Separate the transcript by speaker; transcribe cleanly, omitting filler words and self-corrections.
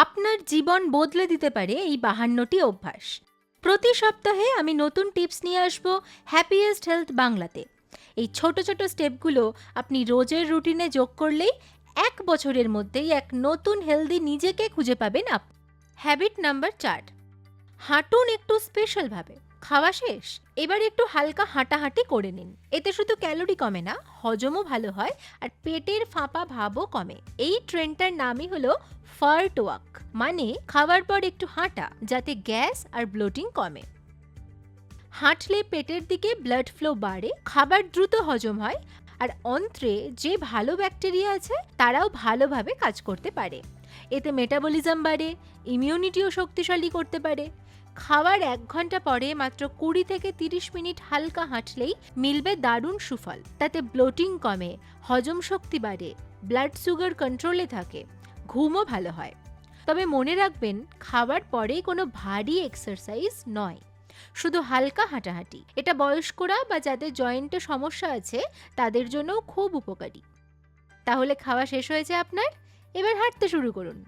Speaker 1: আপনার জীবন বদলে দিতে পারে এই 52টি অভ্যাস। প্রতি সপ্তাহে আমি নতুন টিপস নিয়ে আসব হ্যাপিয়েস্ট হেলথ বাংলাতে। এই ছোট ছোট স্টেপগুলো আপনি রোজের রুটিনে যোগ করলেই 1 বছরের মধ্যেই এক নতুন হেলদি নিজেকে খুঁজে পাবেন হ্যাবিট নাম্বার 4, হাঁটুন একটু স্পেশাল ভাবে। খাওয়া শেষ, এবার একটু হালকা হাঁটাহাঁটি করে নিন। এতে শুধু ক্যালোরি কমে না, হজমও ভালো হয় আর পেটের ফাঁপা ভাবও কমে। এই ট্রেন্ডটার নামই হলো ফার্ট ওয়াক, মানে খাওয়ার পর একটু হাঁটা, যাতে গ্যাস আর ব্লোটিং কমে। হাঁটলে পেটের দিকে ব্লাড ফ্লো বাড়ে, খাবার দ্রুত হজম হয় আর অন্ত্রে যে ভালো ব্যাকটেরিয়া আছে তারাও ভালোভাবে কাজ করতে পারে। এতে মেটাবলিজম বাড়ে, ইমিউনিটিও শক্তিশালী করতে পারে। খাওয়ার 1 ঘন্টা পরে মাত্র 20 থেকে 30 মিনিট হালকা হাঁটলেই মিলবে দারুণ সুফল। তাতে ব্লোটিং কমে, হজম শক্তি বাড়ে, ব্লাড সুগার কন্ট্রোলে থাকে, ঘুমও ভালো হয়। তবে মনে রাখবেন, খাবার পরেই কোনো ভারী এক্সারসাইজ নয়, শুধু হালকা হাঁটাহাঁটি। এটা বয়স্করা বা যাদের জয়েন্টে সমস্যা আছে তাদের জন্যও খুব উপকারী। তাহলে খাওয়া শেষ হয়েছে আপনার, এবার হাঁটতে শুরু করুন।